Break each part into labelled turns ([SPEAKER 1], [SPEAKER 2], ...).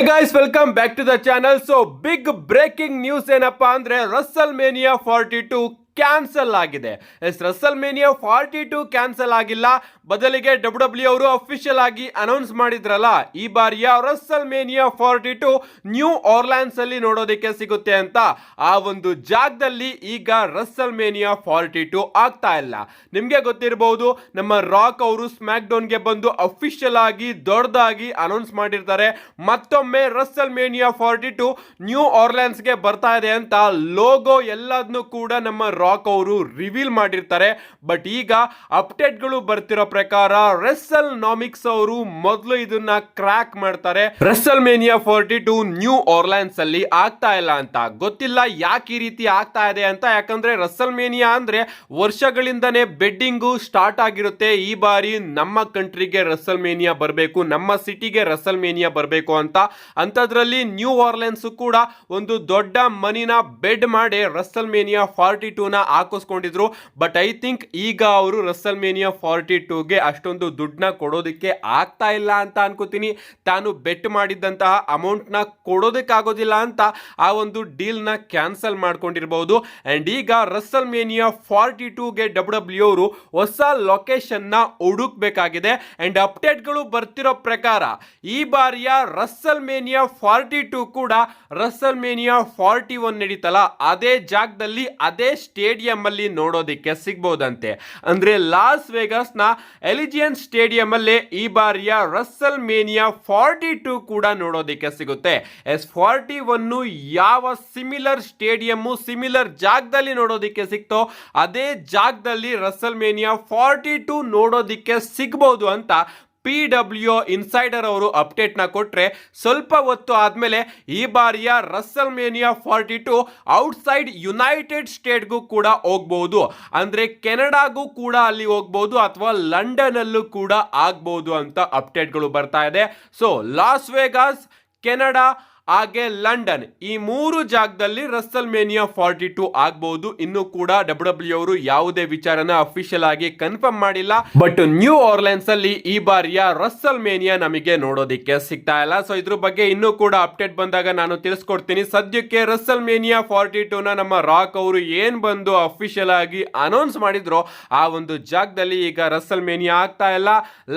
[SPEAKER 1] guys, welcome back to the channel. So big breaking news ಏನಪ್ಪಾ ಅಂದ್ರೆ WrestleMania 42 cancel ಆಗಿದೆ. WrestleMania 42 cancel ಆಗಿಲ್ಲ, ಬದಲಿಗೆ WWE ಅವರು ಅಫಿಷಿಯಲ್ ಆಗಿ ಅನೌನ್ಸ್ ಮಾಡಿದ್ರಲ್ಲ, ಈ ಬಾರಿಯ WrestleMania 42 ನ್ಯೂ ಆರ್ಲ್ಯಾಂಡ್ಸ್ ಅಲ್ಲಿ ನೋಡೋದಕ್ಕೆ ಸಿಗುತ್ತೆ ಅಂತ. ಆ ಒಂದು ಜಾಗದಲ್ಲಿ ಈಗ WrestleMania 42 ಆಗ್ತಾ ಇಲ್ಲ. ನಿಮ್ಗೆ ಗೊತ್ತಿರಬಹುದು, ನಮ್ಮ ರಾಕ್ ಅವರು ಸ್ಮ್ಯಾಕ್ ಡೌನ್ ಗೆ ಬಂದು ಅಫಿಷಿಯಲ್ ಆಗಿ ದೊಡ್ಡದಾಗಿ ಅನೌನ್ಸ್ ಮಾಡಿರ್ತಾರೆ, ಮತ್ತೊಮ್ಮೆ WrestleMania 42 ನ್ಯೂ ಆರ್ಲ್ಯಾಂಡ್ಸ್ ಗೆ ಬರ್ತಾ ಇದೆ ಅಂತ. ಲೋಗೋ ಎಲ್ಲದನ್ನು ಕೂಡ ನಮ್ಮ ರಾಕ್ ಅವರು ರಿವೀಲ್ ಮಾಡಿರ್ತಾರೆ. ಬಟ್ ಈಗ ಅಪ್ಡೇಟ್ ಗಳು ಬರ್ತಿರೋ ಪ್ರಕಾರ WrestleNomics ಅವರು ಮೊದಲು ಇದನ್ನ ಕ್ರ್ಯಾಕ್ ಮಾಡ್ತಾರೆ. WrestleMania 42 ನ್ಯೂ ಆರ್ಲ್ಯಾಂಡ್ಸ್ ಅಲ್ಲಿ ಆಗ್ತಾ ಇಲ್ಲ ಅಂತ. ಗೊತ್ತಿಲ್ಲ ಯಾಕೆ ಈ ರೀತಿ ಆಗ್ತಾ ಇದೆ ಅಂತ, ಯಾಕಂದ್ರೆ WrestleMania ಅಂದ್ರೆ ವರ್ಷಗಳಿಂದನೇ ಬೆಡ್ಡಿಂಗು ಸ್ಟಾರ್ಟ್ ಆಗಿರುತ್ತೆ. ಈ ಬಾರಿ ನಮ್ಮ ಕಂಟ್ರಿಗೆ WrestleMania ಬರಬೇಕು, ನಮ್ಮ ಸಿಟಿಗೆ WrestleMania ಬರಬೇಕು ಅಂತ. ಅಂತದ್ರಲ್ಲಿ ನ್ಯೂ ಆರ್ಲ್ಯಾಂಡ್ಸ್ ಕೂಡ ಒಂದು ದೊಡ್ಡ ಮನಿನ ಬೆಡ್ ಮಾಡಿ WrestleMania 42 ನ ಹಾಕಿಸ್ಕೊಂಡಿದ್ರು. ಬಟ್ ಐ ಥಿಂಕ್ ಈಗ ಅವರು WrestleMania 42 ಗೆ ಅಷ್ಟೊಂದು ದುಡ್ಡನ್ನ ಕೊಡೋದಕ್ಕೆ ಆಗ್ತಾ ಇಲ್ಲ ಅಂತ ಅನ್ಕೋತೀನಿ. ತಾನು ಬೆಟ್ ಮಾಡಿದ್ದಂತಹ ಅಮೌಂಟ್ ನ ಕೊಡೋದಕ್ಕಾಗೋದಿಲ್ಲ ಅಂತ ಆ ಒಂದು ಡೀಲ್ ನ ಕ್ಯಾನ್ಸಲ್ ಮಾಡ್ಕೊಂಡಿರಬಹುದು. ಅಂಡ್ ಈಗ WrestleMania 42 ಗೆ WWE ಅವರು ಹೊಸ ಲೊಕೇಶನ್ ನ ಹುಡುಕ್ಬೇಕಾಗಿದೆ. ಅಂಡ್ ಅಪ್ಡೇಟ್ ಗಳು ಬರ್ತಿರೋ ಪ್ರಕಾರ ಈ ಬಾರಿಯ WrestleMania 42 ಕೂಡ WrestleMania 41 ನಡೀತಲ್ಲ ಅದೇ ಜಾಗದಲ್ಲಿ, ಅದೇ ಸ್ಟೇಡಿಯಂ ಅಲ್ಲಿ ನೋಡೋದಿಕ್ಕೆ ಸಿಗಬಹುದಂತೆ. ಅಂದ್ರೆ ಲಾಸ್ ವೇಗಾಸ್ ನ ಎಲಿಜಿಯನ್ ಸ್ಟೇಡಿಯಂ ಅಲ್ಲಿ ಈ ಬಾರಿಯ WrestleMania 42 ಕೂಡ ನೋಡೋದಿಕ್ಕೆ ಸಿಗುತ್ತೆ. 41 ಯಾವ ಸಿಮಿಲರ್ ಸ್ಟೇಡಿಯಂ ಸಿಮಿಲರ್ ಜಾಗದಲ್ಲಿ ನೋಡೋದಿಕ್ಕೆ ಸಿಕ್ತೋ ಅದೇ ಜಾಗದಲ್ಲಿ WrestleMania 42 ನೋಡೋದಿಕ್ಕೆ ಸಿಗಬಹುದು ಅಂತ PW ಇನ್ಸೈಡರ್ ಅವರು ಅಪ್ಡೇಟ್ ನ ಕೊಟ್ರೆ, ಸ್ವಲ್ಪ ಹೊತ್ತು ಆದ್ಮೇಲೆ ಈ ಬಾರಿಯ WrestleMania 42 ಔಟ್ಸೈಡ್ ಯುನೈಟೆಡ್ ಸ್ಟೇಟ್ಗೂ ಕೂಡ ಹೋಗ್ಬಹುದು. ಅಂದ್ರೆ ಕೆನಡಾಗೂ ಕೂಡ ಅಲ್ಲಿ ಹೋಗ್ಬಹುದು ಅಥವಾ ಲಂಡನ್ ಅಲ್ಲೂ ಕೂಡ ಆಗ್ಬಹುದು ಅಂತ ಅಪ್ಡೇಟ್ಗಳು ಬರ್ತಾ ಇದೆ. ಸೊ ಲಾಸ್ ವೇಗಾಸ್, ಕೆನಡಾ ಹಾಗೆ ಲಂಡನ್, ಈ ಮೂರು ಜಾಗದಲ್ಲಿ WrestleMania 42 ಆಗಬಹುದು. ಇನ್ನು ಕೂಡ WWE ಅವರು ಯಾವುದೇ ವಿಚಾರನ ಅಫಿಷಿಯಲ್ ಆಗಿ ಕನ್ಫರ್ಮ್ ಮಾಡಿಲ್ಲ. ಬಟ್ ನ್ಯೂ ಆರ್ಲ್ಯಾಂಡ್ಸ್ ಅಲ್ಲಿ ಈ ಬಾರಿಯ WrestleMania ನಮಗೆ ನೋಡೋದಿಕ್ಕೆ ಸಿಗ್ತಾ ಇಲ್ಲ. ಸೊ ಇದ್ರ ಬಗ್ಗೆ ಇನ್ನೂ ಕೂಡ ಅಪ್ಡೇಟ್ ಬಂದಾಗ ನಾನು ತಿಳಿಸ್ಕೊಡ್ತೀನಿ. ಸದ್ಯಕ್ಕೆ WrestleMania 42 ನ ನಮ್ಮ ರಾಕ್ ಅವರು ಏನ್ ಬಂದು ಅಫಿಷಿಯಲ್ ಆಗಿ ಅನೌನ್ಸ್ ಮಾಡಿದ್ರು ಆ ಒಂದು ಜಾಗದಲ್ಲಿ ಈಗ WrestleMania ಆಗ್ತಾ ಇಲ್ಲ.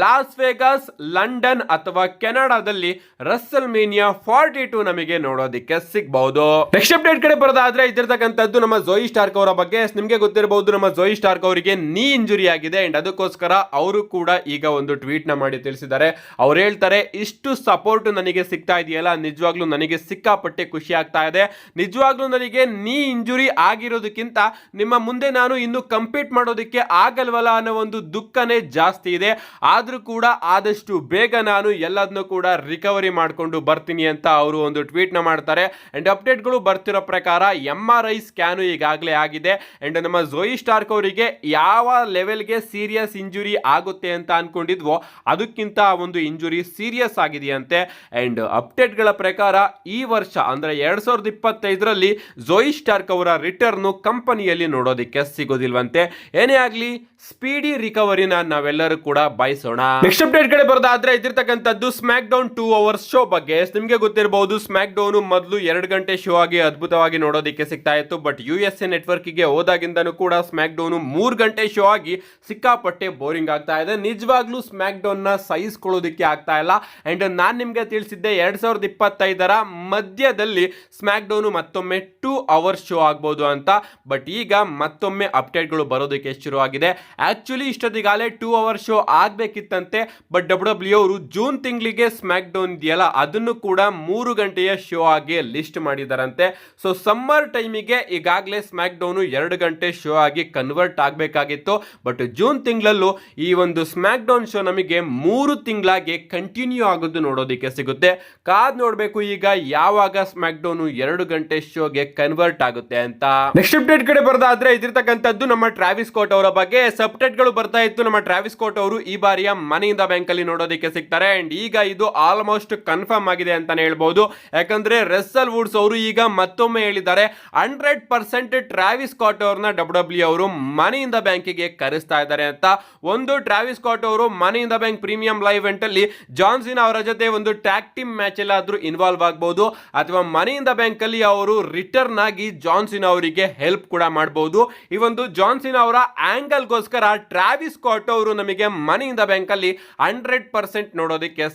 [SPEAKER 1] ಲಾಸ್ ವೇಗಾಸ್, ಲಂಡನ್ ಅಥವಾ ಕೆನಡಾದಲ್ಲಿ WrestleMania 42 ನಮಗೆ ನೋಡೋದಿಕ್ಕೆ ಸಿಗಬಹುದು. ನೆಕ್ಸ್ಟ್ ಅಪ್ಡೇಟ್ ಕಡೆ ಬರೋದಾದ್ರೆ ಇದಿರ್ತಕ್ಕಂಥದ್ದು ನಮ್ಮ ಝೋಯಿ ಸ್ಟಾರ್ಕ್ ಅವರ ಬಗ್ಗೆ. ನಿಮಗೆ ಗೊತ್ತಿರಬಹುದು, ನಮ್ಮ ಝೋಯಿ ಸ್ಟಾರ್ಕ್ ಅವರಿಗೆ ನೀ ಇಂಜುರಿ ಆಗಿದೆ. ಅಂಡ್ ಅದಕ್ಕೋಸ್ಕರ ಅವರು ಕೂಡ ಈಗ ಒಂದು ಟ್ವೀಟ್ ನ ಮಾಡಿ ತಿಳಿಸಿದ್ದಾರೆ. ಅವ್ರು ಹೇಳ್ತಾರೆ, ಇಷ್ಟು ಸಪೋರ್ಟ್ ನನಗೆ ಸಿಗ್ತಾ ಇದೆಯಲ್ಲ, ನಿಜವಾಗ್ಲೂ ನನಗೆ ಸಿಕ್ಕಾಪಟ್ಟೆ ಖುಷಿ ಆಗ್ತಾ ಇದೆ. ನಿಜವಾಗ್ಲೂ ನನಗೆ ನೀ ಇಂಜುರಿ ಆಗಿರೋದಕ್ಕಿಂತ ನಿಮ್ಮ ಮುಂದೆ ನಾನು ಇನ್ನು ಕಂಪೀಟ್ ಮಾಡೋದಕ್ಕೆ ಆಗಲ್ವಲ್ಲ ಅನ್ನೋ ಒಂದು ದುಃಖನೇ ಜಾಸ್ತಿ ಇದೆ. ಆದ್ರೂ ಕೂಡ ಆದಷ್ಟು ಬೇಗ ನಾನು ಎಲ್ಲದನ್ನು ಕೂಡ ರಿಕವರಿ ಮಾಡ್ಕೊಂಡು ಬರ್ತೀನಿ ಅಂತ ಅವರು ಒಂದು ಟ್ವೀಟ್ ನ ಮಾಡ್ತಾರೆ. ಅಂಡ್ ಅಪ್ಡೇಟ್ ಗಳು ಬರ್ತಿರೋ ಪ್ರಕಾರ MRI ಸ್ಕ್ಯಾನ್ ಈಗಾಗಲೇ ಆಗಿದೆ. ಅಂಡ್ ನಮ್ಮ ಝೋಯಿ ಸ್ಟಾರ್ಕ್ ಅವರಿಗೆ ಯಾವ ಲೆವೆಲ್ಗೆ ಸೀರಿಯಸ್ ಇಂಜುರಿ ಆಗುತ್ತೆ ಅಂತ ಅನ್ಕೊಂಡಿದ್ವೋ ಅದಕ್ಕಿಂತ ಒಂದು ಇಂಜುರಿ ಸೀರಿಯಸ್ ಆಗಿದೆಯಂತೆ. ಅಂಡ್ ಅಪ್ಡೇಟ್ ಗಳ ಪ್ರಕಾರ ಈ ವರ್ಷ ಅಂದ್ರೆ 2025ರಲ್ಲಿ ಝೋಯಿ ಸ್ಟಾರ್ಕ್ ಅವರ ರಿಟರ್ನ್ ಕಂಪನಿಯಲ್ಲಿ ನೋಡೋದಿಕ್ಕೆ ಸಿಗೋದಿಲ್ವಂತೆ. ಏನೇ ಆಗ್ಲಿ, ಸ್ಪೀಡಿ ರಿಕವರಿನ ನಾವೆಲ್ಲರೂ ಕೂಡ ಬಯಸೋಣ. ನೆಕ್ಸ್ಟ್ ಅಪ್ಡೇಟ್ ಕಡೆ ಬರೋದಾದ್ರೆ ಇದಿರ್ತಕ್ಕಂಥದ್ದು ಸ್ಮ್ಯಾಕ್ ಡೌನ್ 2 ಅವರ್ಸ್ ಶೋ ಬಗ್ಗೆ. ನಿಮಗೆ ಗೊತ್ತಿರಬಹುದು, ಸ್ಮ್ಯಾಕ್ ಡೌನ್ ಮೊದಲು 2 ಗಂಟೆ ಶೋ ಆಗಿ ಅದ್ಭುತವಾಗಿ ನೋಡೋದಿಕ್ಕೆ ಸಿಗ್ತಾ ಇತ್ತು. ಬಟ್ USA ನೆಟ್ವರ್ಕ್ ಗೆ ಹೋದಾಗಿಂದನೂ ಕೂಡ ಸ್ಮ್ಯಾಕ್ ಡೌನ್ 3 ಗಂಟೆ ಶೋ ಆಗಿ ಸಿಕ್ಕಾಪಟ್ಟೆ ಬೋರಿಂಗ್ ಆಗ್ತಾ ಇದೆ. ನಿಜವಾಗ್ಲೂ ಸ್ಮ್ಯಾಕ್ ಡೌನ್ ನ ಸಹಿಸ್ಕೊಳ್ಳೋದಿಕ್ಕೆ ಆಗ್ತಾ ಇಲ್ಲ. ಅಂಡ್ ನಾನ್ ನಿಮ್ಗೆ ತಿಳಿಸಿದ್ದೆ 2025ರ ಮಧ್ಯದಲ್ಲಿ ಸ್ಮ್ಯಾಕ್ ಡೌನ್ ಮತ್ತೊಮ್ಮೆ 2 ಅವರ್ಸ್ ಶೋ ಆಗ್ಬಹುದು ಅಂತ. ಬಟ್ ಈಗ ಮತ್ತೊಮ್ಮೆ ಅಪ್ಡೇಟ್ ಗಳು ಬರೋದಕ್ಕೆ ಶುರು ಆಗಿದೆ. ಆಕ್ಚುಲಿ ಇಷ್ಟೊತ್ತಿಗಾಲೇ 2 ಅವರ್ಸ್ ಶೋ ಆಗ್ಬೇಕಿತ್ತಂತೆ. ಬಟ್ WWE ಅವರು ಜೂನ್ ತಿಂಗಳಿಗೆ ಸ್ಮ್ಯಾಕ್ ಡೌನ್ ಇದೆಯಲ್ಲ ಅದನ್ನು ಕೂಡ 3 ಗಂಟೆಯ ಶೋ ಆಗಿ ಲಿಸ್ಟ್ ಮಾಡಿದಾರಂತೆ. ಸೊ ಸಮ್ಮರ್ ಟೈಮಿಗೆ ಈಗಾಗಲೇ ಸ್ಮ್ಯಾಕ್ ಡೌನ್ 2 ಗಂಟೆ ಶೋ ಆಗಿ ಕನ್ವರ್ಟ್ ಆಗಬೇಕಾಗಿತ್ತು. ಬಟ್ ಜೂನ್ ತಿಂಗಳಲ್ಲೂ ಈ ಒಂದು ಸ್ಮ್ಯಾಕ್ ಡೌನ್ ಶೋ ನಮಗೆ 3 ತಿಂಗಳಾಗಿ ಕಂಟಿನ್ಯೂ ಆಗೋದು ನೋಡೋದಕ್ಕೆ ಸಿಗುತ್ತೆ. ಕಾದ್ ನೋಡ್ಬೇಕು ಈಗ ಯಾವಾಗ ಸ್ಮ್ಯಾಕ್ ಡೌನ್ 2 ಗಂಟೆ ಶೋಗೆ ಕನ್ವರ್ಟ್ ಆಗುತ್ತೆ ಅಂತ. ನೆಕ್ಸ್ಟ್ ಅಪ್ಡೇಟ್ ಕಡೆ ಬರೋದಾದ್ರೆ ಇದಿರ್ತಕ್ಕಂಥದ್ದು ನಮ್ಮ ಟ್ರಾವಿಸ್ ಸ್ಕಾಟ್ ಅವರ ಬಗ್ಗೆ. ಅಪ್ಡೇಟ್ ಗಳು ಬರ್ತಾ ಇತ್ತು, ನಮ್ಮ ಟ್ರಾವಿಸ್ ಸ್ಕಾಟ್ ಅವರು ಈ ಬಾರಿಯ ಮನಿ ಇನ್ ದ ಬ್ಯಾಂಕ್ ಅಲ್ಲಿ ನೋಡೋದಕ್ಕೆ ಸಿಗ್ತಾರೆ. ಅಂಡ್ ಈಗ ಇದು ಆಲ್ಮೋಸ್ಟ್ ಕನ್ಫರ್ಮ್ ಆಗಿದೆ ಅಂತಾನೆ ಹೇಳ್ಬಹುದು. ಯಾಕಂದ್ರೆ ರಸಲ್ ವುಡ್ಸ್ ಅವರು ಈಗ ಮತ್ತೊಮ್ಮೆ ಹೇಳಿದ್ದಾರೆ 100% ಟ್ರಾವಿಸ್ ಸ್ಕಾಟ್ ಅವ್ರನ್ನ ಡಬ್ಲ್ಯೂ ಅವರು ಮನಿ ಇನ್ ದ ಬ್ಯಾಂಕಿಗೆ ಕರೆಸ್ತಾ ಇದ್ದಾರೆ ಅಂತ. ಒಂದು ಟ್ರಾವಿಸ್ ಸ್ಕಾಟ್ ಅವರು Money in the Bank premium live event ಅಲ್ಲಿ ಜಾನ್ ಸಿನಾ ಅವರ ಜೊತೆ ಒಂದು ಟ್ಯಾಗ್ ಟೀಮ್ ಮ್ಯಾಚ್ ಎಲ್ಲಾದ್ರೂ ಇನ್ವಾಲ್ವ್ ಆಗಬಹುದು, ಅಥವಾ ಮನಿ ಇನ್ ದ ಬ್ಯಾಂಕ್ ಅಲ್ಲಿ ಅವರು ರಿಟರ್ನ್ ಆಗಿ ಜಾನ್ ಸಿನಾ ಅವರಿಗೆ ಹೆಲ್ಪ್ ಕೂಡ ಮಾಡಬಹುದು. ಈ ಒಂದು ಜಾನ್ ಸಿನಾ ಅವರ ಆಂಗಲ್ ಗೋಸ್ಕರ ಟ್ರಾವಿಸ್ ಸ್ಕಾಟ್ ಅವರು ನಮಗೆ ಮನಿ ಇನ್ ದ ಬ್ಯಾಂಕ್ ಅಲ್ಲಿ 100% ನೋಡೋದಕ್ಕೆ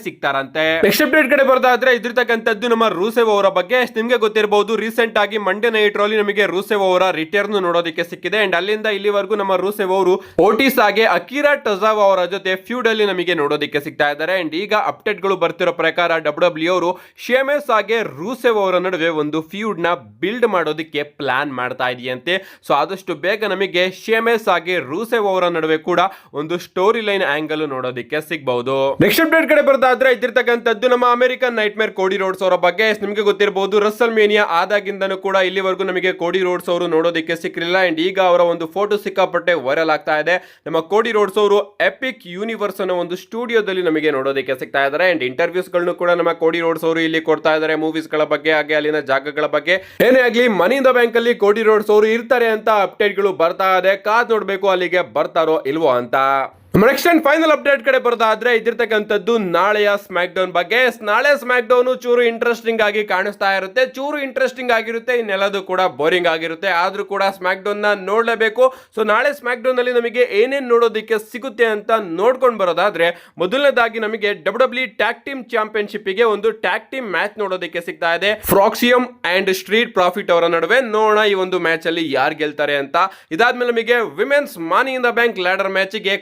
[SPEAKER 1] ಸಿಗ್ತಾರಂತೆ. ನೆಕ್ಸ್ಟ್ ಅಪ್ಡೇಟ್ ಕಡೆ ಬರೋದಾದ್ರೆ ಇದ್ರತಕ್ಕಂಥದ್ದು ನಮ್ಮ ರೂಸೆವ್ ಅವರ ಬಗ್ಗೆ. ನಿಮ್ಗೆ ಗೊತ್ತಿರಬಹುದು, ರೀಸೆಂಟ್ ಆಗಿ ಮಂಡೇ ನೈಟ್ ರಲ್ಲಿ ನಮಗೆ ರೂಸೆವ್ ಅವರ ರಿಟರ್ನ್ ನೋಡೋದಕ್ಕೆ ಸಿಕ್ಕಿದೆ. ಅಂಡ್ ಅಲ್ಲಿಂದ ಇಲ್ಲಿವರೆಗೂ ನಮ್ಮ ರೂಸೆವ್ ಅವರು ಓಟಿಸ್ ಹಾಗೆ ಅಕಿರಾ ಟೊಜಾವಾ ಅವರ ಜೊತೆ ಫ್ಯೂಡ್ ಅಲ್ಲಿ ನಮಗೆ ನೋಡೋದಕ್ಕೆ ಸಿಗ್ತಾ ಇದ್ದಾರೆ. ಅಂಡ್ ಈಗ ಅಪ್ಡೇಟ್ ಗಳು ಬರ್ತಿರೋ ಪ್ರಕಾರ ಡಬ್ಲ್ಯೂ ಅವರು ಶೇಮೆಸ್ ಹಾಗೆ ರೂಸೆವ್ ಅವರ ನಡುವೆ ಒಂದು ಫ್ಯೂಡ್ ನ ಬಿಲ್ಡ್ ಮಾಡೋದಕ್ಕೆ ಪ್ಲಾನ್ ಮಾಡ್ತಾ ಇದೆಯಂತೆ. ಸೊ ಆದಷ್ಟು ಬೇಗ ನಮಗೆ ಶೇಮೆಸ್ ಹಾಗೆ ರೂಸೆವ್ ಅವರ ನಡುವೆ ಕೂಡ ಒಂದು ಸ್ಟೋರಿ ಲೈನ್ ಆಂಗಲ್ ನೋಡೋದಕ್ಕೆ ಸಿಗಬಹುದು. ನೆಕ್ಸ್ಟ್ ಅಪ್ಡೇಟ್ ಕಡೆ ಬರೋದಾದ್ರೆ ಇದ್ದಿರ್ತಕ್ಕಂಥದ್ದು ನಮ್ಮ ಅಮೆರಿಕನ್ ನೈಟ್ ಮೇರ್ ಕೋಡಿ ರೋಡ್ಸ್ ಅವರ ಬಗ್ಗೆ. ನಿಮಗೆ ಗೊತ್ತಿರಬಹುದು, ರಸಲ್ ಮೇನಿಯಾ ಆದಾಗಿಂದನೂ ಕೂಡ ಇಲ್ಲಿವರೆಗೂ ನಮಗೆ ಕೋಡಿ ರೋಡ್ಸ್ ಅವರು ನೋಡೋದಕ್ಕೆ ಸಿಕ್ಕಿರಲಿಲ್ಲ. ಅಂಡ್ ಈಗ ಅವರ ಒಂದು ಫೋಟೋ ಸಿಕ್ಕಾಪಟ್ಟೆ ವೈರಲ್ ಆಗ್ತಾ ಇದೆ. ನಮ್ಮ ಕೋಡಿ ರೋಡ್ಸ್ ಅವರು ಎಪಿಕ್ ಯೂನಿವರ್ಸ್ ಅನ್ನೋ ಒಂದು ಸ್ಟುಡಿಯೋದಲ್ಲಿ ನಮಗೆ ನೋಡೋದಕ್ಕೆ ಸಿಗ್ತಾ ಇದ್ದಾರೆ. ಅಂಡ್ ಇಂಟರ್ವ್ಯೂಸ್ ಗಳನ್ನು ಕೂಡ ನಮ್ಮ ಕೋಡಿ ರೋಡ್ಸ್ ಅವರು ಇಲ್ಲಿ ಕೊಡ್ತಾ ಇದ್ದಾರೆ, ಮೂವೀಸ್ ಗಳ ಬಗ್ಗೆ ಹಾಗೆ ಅಲ್ಲಿನ ಜಾಗಗಳ ಬಗ್ಗೆ. ಏನೇ ಆಗ್ಲಿ ಮನಿ ಇನ್ ದ ಬ್ಯಾಂಕ್ ಅಲ್ಲಿ ಕೋಡಿ ರೋಡ್ಸ್ ಅವರು ಇರ್ತಾರೆ ಅಂತ ಅಪ್ಡೇಟ್ ಗಳು ಬರ್ತಾ ಇದೆ. ಕಾದ್ ನೋಡ್ಬೇಕು ಅಲ್ಲಿಗೆ ಬರ್ತಾರೋ ಇಲ್ವೋ ಅಂತ. ನೆಕ್ಸ್ಟ್ ಅಂಡ್ ಫೈನಲ್ ಅಪ್ಡೇಟ್ ಕಡೆ ಬರೋದಾದ್ರೆ ಇದಿರ್ತಕ್ಕಂಥದ್ದು ನಾಳೆಯ ಸ್ಮ್ಯಾಕ್ ಡೌನ್ ಬಗ್ಗೆ. ನಾಳೆ ಸ್ಮ್ಯಾಕ್ ಡೌನ್ ಚೂರು ಇಂಟ್ರೆಸ್ಟಿಂಗ್ ಆಗಿ ಕಾಣಿಸ್ತಾ ಇರುತ್ತೆ, ಚೂರು ಇಂಟ್ರೆಸ್ಟಿಂಗ್ ಆಗಿರುತ್ತೆ, ಇನ್ನೆಲ್ಲದು ಕೂಡ ಬೋರಿಂಗ್ ಆಗಿರುತ್ತೆ. ಆದ್ರೂ ಕೂಡ ಸ್ಮ್ಯಾಕ್ ಡೌನ್ ನ ನೋಡ್ಲೇಬೇಕು. ಸೊ ನಾಳೆ ಸ್ಮ್ಯಾಕ್ ಡೌನ್ ಅಲ್ಲಿ ನಮಗೆ ಏನೇನ್ ನೋಡೋದಕ್ಕೆ ಸಿಗುತ್ತೆ ಅಂತ ನೋಡ್ಕೊಂಡು ಬರೋದಾದ್ರೆ, ಮೊದಲನೇದಾಗಿ ನಮಗೆ ಡಬ್ಲ್ಯೂ ಟ್ಯಾಗ್ ಟೀಮ್ ಚಾಂಪಿಯನ್ಶಿಪ್ ಗೆ ಒಂದು ಟ್ಯಾಗ್ ಟೀಮ್ ಮ್ಯಾಚ್ ನೋಡೋದಕ್ಕೆ ಸಿಗ್ತಾ ಇದೆ. ಫ್ರಾಕ್ಸಿಯಂ ಅಂಡ್ ಸ್ಟ್ರೀಟ್ ಪ್ರಾಫಿಟ್ ಅವರ ನಡುವೆ. ನೋಡೋಣ ಈ ಒಂದು ಮ್ಯಾಚ್ ಅಲ್ಲಿ ಯಾರು ಗೆಲ್ತಾರೆ ಅಂತ. ಇದಾದ್ಮೇಲೆ ನಮಗೆ women's money in the bank ladder match ಗೆ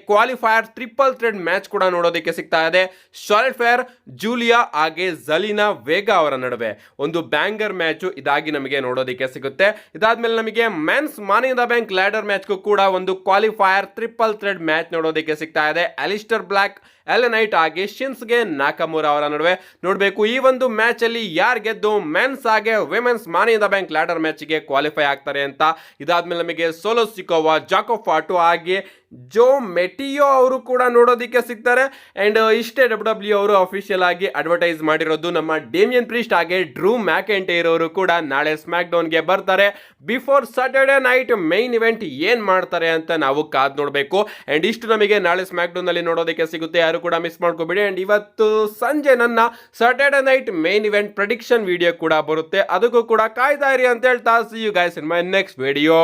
[SPEAKER 1] ಟ್ರಿಪಲ್ ಥ್ರೆಡ್ ಮ್ಯಾಚ್ ಕೂಡ ನೋಡೋದಕ್ಕೆ ಸಿಗ್ತಾ ಇದೆ. ಶಾರ್ಲೆಟ್ ಫೇರ್, ಜೂಲಿಯಾ ಹಾಗೆ ಝಲಿನಾ ವೇಗಾ ಅವರ ನಡುವೆ ಒಂದು ಬ್ಯಾಂಗರ್ ಮ್ಯಾಚ್ ಇದಾಗಿ ನಮಗೆ ನೋಡೋದಕ್ಕೆ ಸಿಗುತ್ತೆ. ಇದಾದ್ಮೇಲೆ ನಮಗೆ men's money in the bank ladder match ಕೂಡ ಒಂದು ಕ್ವಾಲಿಫೈಯರ್ ಟ್ರಿಪಲ್ ಥ್ರೆಡ್ ಮ್ಯಾಚ್ ನೋಡೋದಕ್ಕೆ ಸಿಗ್ತಾ ಇದೆ. ಅಲಿಸ್ಟರ್ ಬ್ಲಾಕ್, ಎಲೆನೈಟ್ ಹಾಗೆ ಶಿನ್ಸ್ಗೆ ನಾಕಮುರಾ ಅವರ ನಡುವೆ. ನೋಡಬೇಕು ಈ ಒಂದು ಮ್ಯಾಚ್ ಅಲ್ಲಿ ಯಾರು ಗೆದ್ದು ಮೆನ್ಸ್ ಹಾಗೆ women's money in the bank ladder match ಗೆ ಕ್ವಾಲಿಫೈ ಆಗ್ತಾರೆ ಅಂತ. ಇದಾದ್ಮೇಲೆ ನಮಗೆ ಸೋಲೋ ಸಿಕೋವಾ, ಜಾಕೋ ಫಾಟು ಹಾಗೆ ಜೋ ಮೆಟಿಯೋ ಅವರು ಕೂಡ ನೋಡೋದಕ್ಕೆ ಸಿಗ್ತಾರೆ. ಅಂಡ್ ಇಷ್ಟೇ ಡಬ್ಲ್ಯೂ ಅವರು ಅಫಿಷಿಯಲ್ ಆಗಿ ಅಡ್ವರ್ಟೈಸ್ ಮಾಡಿರೋದು. ನಮ್ಮ ಡೇಮಿಯನ್ ಪ್ರೀಸ್ಟ್ ಹಾಗೆ ಡ್ರೂ ಮ್ಯಾಕೆಂಟೈರ್ ಅವರು ಕೂಡ ನಾಳೆ ಸ್ಮ್ಯಾಕ್ ಡೌನ್ ಗೆ ಬರ್ತಾರೆ. Before Saturday night main event ಏನ್ ಮಾಡ್ತಾರೆ ಅಂತ ನಾವು ಕಾದ್ ನೋಡಬೇಕು. ಅಂಡ್ ಇಷ್ಟು ನಮಗೆ ನಾಳೆ ಸ್ಮ್ಯಾಕ್ ಡೌನ್ ಅಲ್ಲಿ ನೋಡೋದಕ್ಕೆ ಸಿಗುತ್ತೆ, ಯಾರು ಕೂಡ ಮಿಸ್ ಮಾಡ್ಕೋಬೇಡಿ. ಅಂಡ್ ಇವತ್ತು ಸಂಜೆ ನನ್ನ Saturday night main event prediction video ಕೂಡ ಬರುತ್ತೆ, ಅದಕ್ಕೂ ಕೂಡ ಕಾಯ್ತಾ ಇರಿ ಅಂತ ಹೇಳ್ತಾ see you guys in my next video.